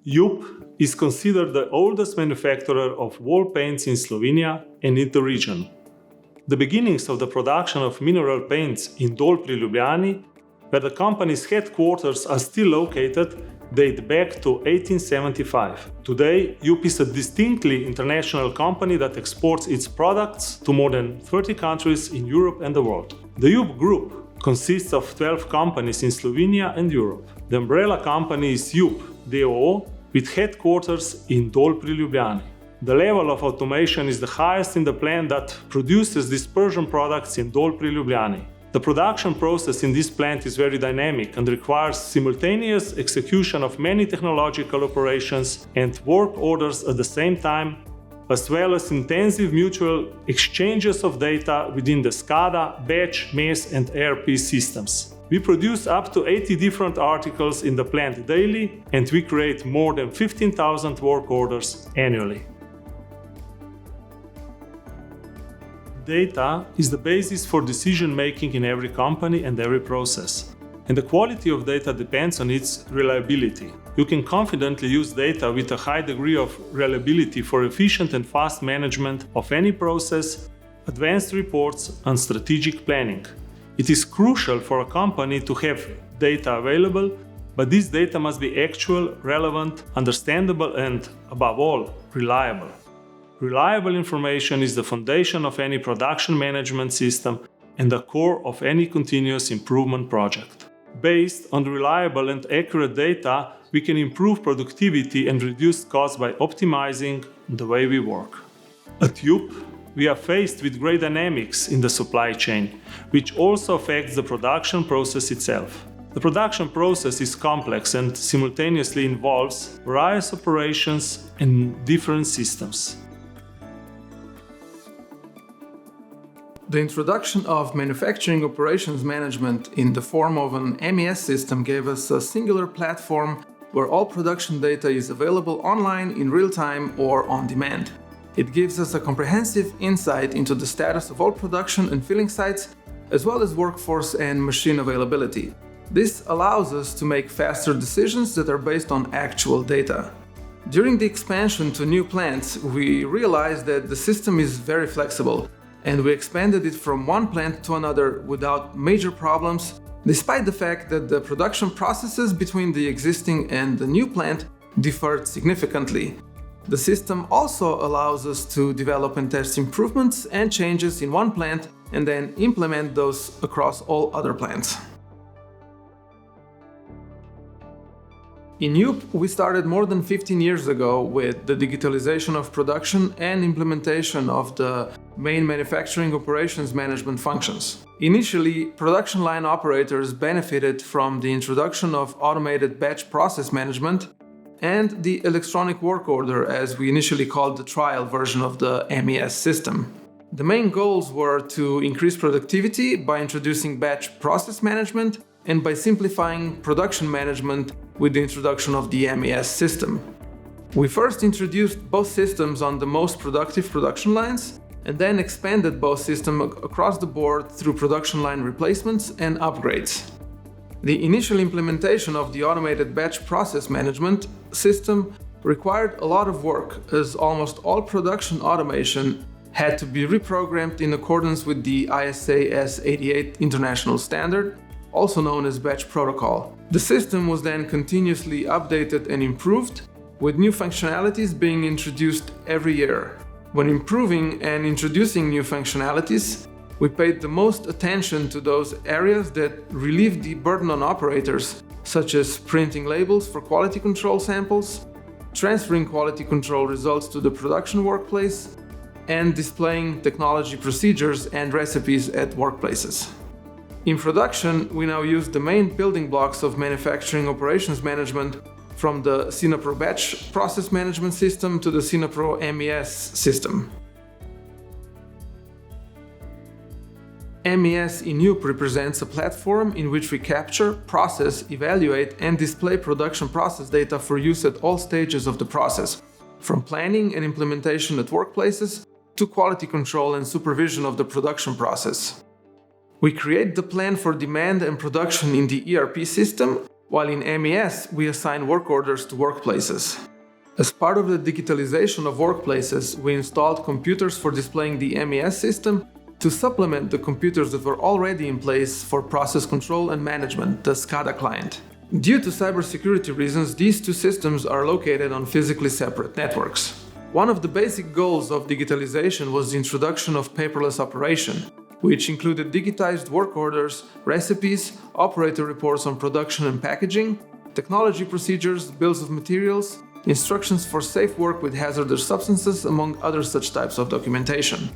d.o.o is considered the oldest manufacturer of wall paints in Slovenia and in the region. The beginnings of the production of mineral paints in Dol pri Ljubljani, where the company's headquarters are still located, date back to 1875. Today, d.o.o is a distinctly international company that exports its products to more than 30 countries in Europe and the world. The d.o.o Group consists of 12 companies in Slovenia and Europe. The umbrella company is d.o.o d.o.o, with headquarters in Dol pri Ljubljani. The level of automation is the highest in the plant that produces dispersion products in Dol pri Ljubljani. The production process in this plant is very dynamic and requires simultaneous execution of many technological operations and work orders at the same time, as well as intensive mutual exchanges of data within the SCADA, batch, MES and ERP systems. We produce up to 80 different articles in the plant daily, and we create more than 15,000 work orders annually. Data is the basis for decision-making in every company and every process. And the quality of data depends on its reliability. You can confidently use data with a high degree of reliability for efficient and fast management of any process, advanced reports, and strategic planning. It is crucial for a company to have data available, but this data must be actual, relevant, understandable, and, above all, reliable. Reliable information is the foundation of any production management system and the core of any continuous improvement project. Based on reliable and accurate data, we can improve productivity and reduce costs by optimizing the way we work. At d.o.o, we are faced with great dynamics in the supply chain, which also affects the production process itself. The production process is complex and simultaneously involves various operations and different systems. The introduction of manufacturing operations management in the form of an MES system gave us a singular platform where all production data is available online in real time or on demand. It gives us a comprehensive insight into the status of all production and filling sites, as well as workforce and machine availability. This allows us to make faster decisions that are based on actual data. During the expansion to new plants, we realized that the system is very flexible, and we expanded it from one plant to another without major problems, despite the fact that the production processes between the existing and the new plant differed significantly. The system also allows us to develop and test improvements and changes in one plant and then implement those across all other plants. In d.o.o, we started more than 15 years ago with the digitalization of production and implementation of the main manufacturing operations management functions. Initially, production line operators benefited from the introduction of automated batch process management and the electronic work order, as we initially called the trial version of the MES system. The main goals were to increase productivity by introducing batch process management and by simplifying production management with the introduction of the MES system. We first introduced both systems on the most productive production lines and then expanded both systems across the board through production line replacements and upgrades. The initial implementation of the automated batch process management system required a lot of work, as almost all production automation had to be reprogrammed in accordance with the ISA S88 international standard, also known as batch protocol. The system was then continuously updated and improved, with new functionalities being introduced every year. When improving and introducing new functionalities, we paid the most attention to those areas that relieved the burden on operators, such as printing labels for quality control samples, transferring quality control results to the production workplace, and displaying technology procedures and recipes at workplaces. In production, we now use the main building blocks of manufacturing operations management, from the Synapro batch process management system to the Synapro MES system. MES in d.o.o represents a platform in which we capture, process, evaluate, and display production process data for use at all stages of the process, from planning and implementation at workplaces to quality control and supervision of the production process. We create the plan for demand and production in the ERP system, while in MES we assign work orders to workplaces. As part of the digitalization of workplaces, we installed computers for displaying the MES system to supplement the computers that were already in place for process control and management, the SCADA client. Due to cybersecurity reasons, these two systems are located on physically separate networks. One of the basic goals of digitalization was the introduction of paperless operation, which included digitized work orders, recipes, operator reports on production and packaging, technology procedures, bills of materials, instructions for safe work with hazardous substances, among other such types of documentation.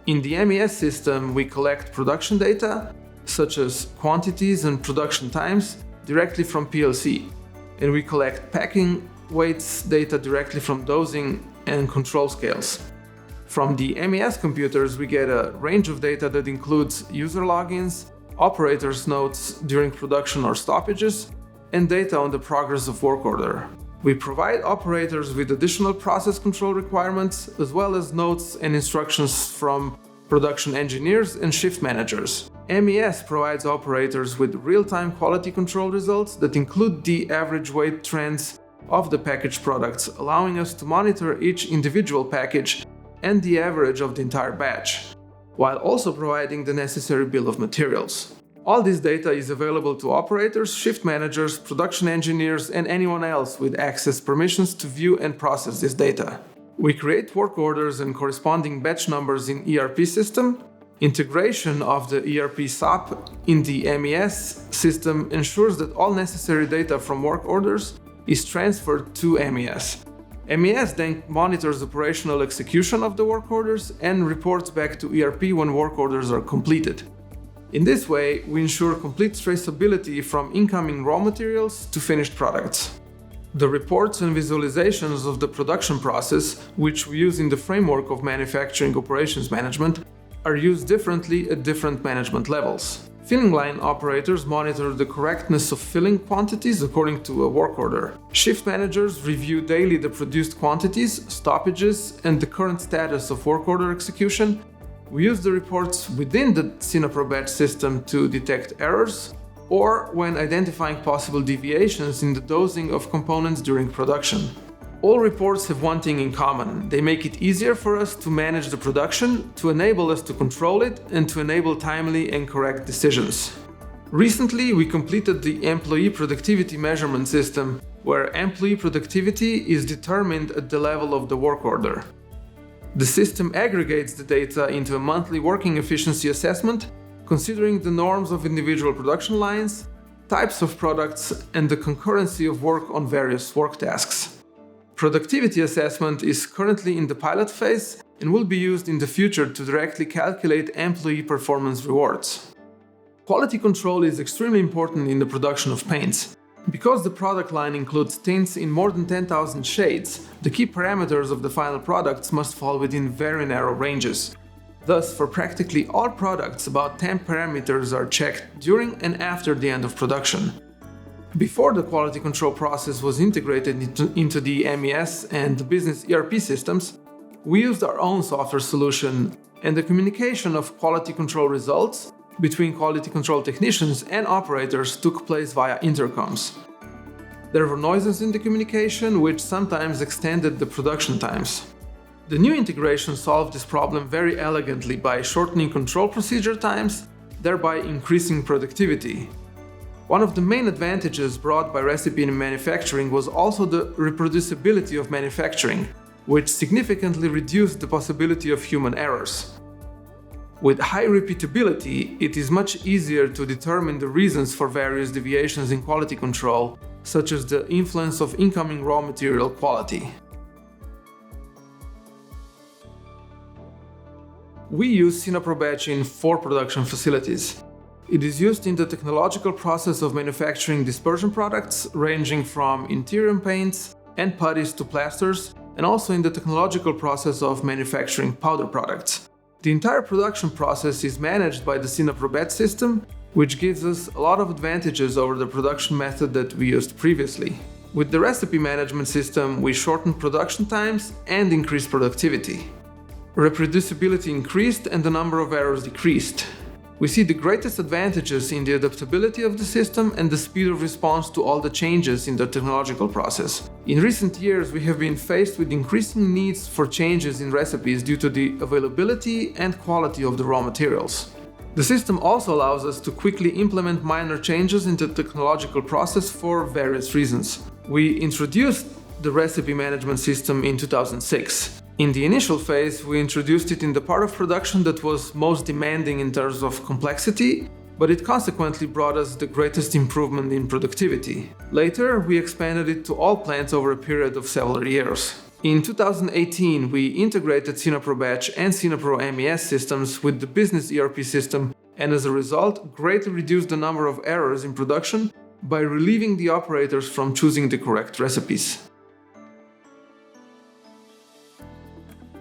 In the MES system, we collect production data, such as quantities and production times, directly from PLC, and we collect packing weights data directly from dosing and control scales. From the MES computers, we get a range of data that includes user logins, operators' notes during production or stoppages, and data on the progress of work order. We provide operators with additional process control requirements, as well as notes and instructions from production engineers and shift managers. MES provides operators with real-time quality control results that include the average weight trends of the packaged products, allowing us to monitor each individual package and the average of the entire batch, while also providing the necessary bill of materials. All this data is available to operators, shift managers, production engineers, and anyone else with access permissions to view and process this data. We create work orders and corresponding batch numbers in ERP system. Integration of the ERP SAP in the MES system ensures that all necessary data from work orders is transferred to MES. MES then monitors operational execution of the work orders and reports back to ERP when work orders are completed. In this way, we ensure complete traceability from incoming raw materials to finished products. The reports and visualizations of the production process, which we use in the framework of manufacturing operations management, are used differently at different management levels. Filling line operators monitor the correctness of filling quantities according to a work order. Shift managers review daily the produced quantities, stoppages, and the current status of work order execution. We use the reports within the Synapro batch system to detect errors, or when identifying possible deviations in the dosing of components during production. All reports have one thing in common: they make it easier for us to manage the production, to enable us to control it, and to enable timely and correct decisions. Recently, we completed the employee productivity measurement system, where employee productivity is determined at the level of the work order. The system aggregates the data into a monthly working efficiency assessment, considering the norms of individual production lines, types of products, and the concurrency of work on various work tasks. Productivity assessment is currently in the pilot phase and will be used in the future to directly calculate employee performance rewards. Quality control is extremely important in the production of paints. Because the product line includes tints in more than 10,000 shades, the key parameters of the final products must fall within very narrow ranges. Thus, for practically all products, about 10 parameters are checked during and after the end of production. Before the quality control process was integrated into the MES and the business ERP systems, we used our own software solution, and the communication of quality control results between quality control technicians and operators took place via intercoms. There were noises in the communication, which sometimes extended the production times. The new integration solved this problem very elegantly by shortening control procedure times, thereby increasing productivity. One of the main advantages brought by recipe in manufacturing was also the reproducibility of manufacturing, which significantly reduced the possibility of human errors. With high repeatability, it is much easier to determine the reasons for various deviations in quality control, such as the influence of incoming raw material quality. We use Synapro Batch in 4 production facilities. It is used in the technological process of manufacturing dispersion products, ranging from interior paints and putties to plasters, and also in the technological process of manufacturing powder products. The entire production process is managed by the Synapro Batch system, which gives us a lot of advantages over the production method that we used previously. With the recipe management system, we shortened production times and increased productivity. Reproducibility increased and the number of errors decreased. We see the greatest advantages in the adaptability of the system and the speed of response to all the changes in the technological process. In recent years, we have been faced with increasing needs for changes in recipes due to the availability and quality of the raw materials. The system also allows us to quickly implement minor changes in the technological process for various reasons. We introduced the recipe management system in 2006. In the initial phase, we introduced it in the part of production that was most demanding in terms of complexity, but it consequently brought us the greatest improvement in productivity. Later, we expanded it to all plants over a period of several years. In 2018, we integrated Synapro Batch and Synapro MES systems with the business ERP system, and as a result, greatly reduced the number of errors in production by relieving the operators from choosing the correct recipes.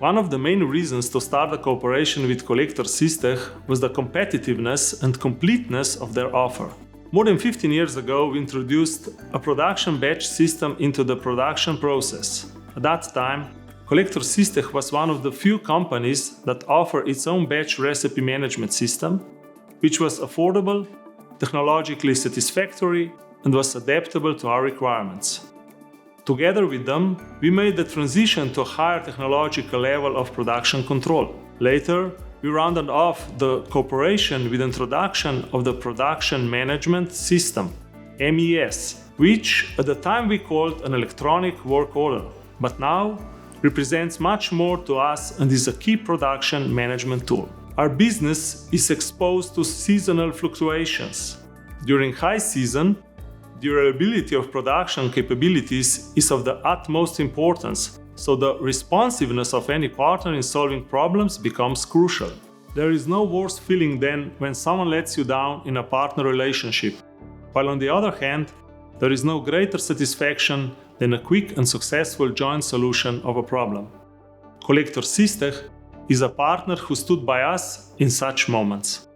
One of the main reasons to start a cooperation with Collector Systech was the competitiveness and completeness of their offer. More than 15 years ago, we introduced a production batch system into the production process. At that time, Collector Systech was one of the few companies that offer its own batch recipe management system, which was affordable, technologically satisfactory, and was adaptable to our requirements. Together with them, we made the transition to a higher technological level of production control. Later, we rounded off the cooperation with the introduction of the production management system, MES, which at the time we called an electronic work order, but now represents much more to us and is a key production management tool. Our business is exposed to seasonal fluctuations. During high season, durability of production capabilities is of the utmost importance, so the responsiveness of any partner in solving problems becomes crucial. There is no worse feeling than when someone lets you down in a partner relationship, while on the other hand, there is no greater satisfaction than a quick and successful joint solution of a problem. Collector Systech is a partner who stood by us in such moments.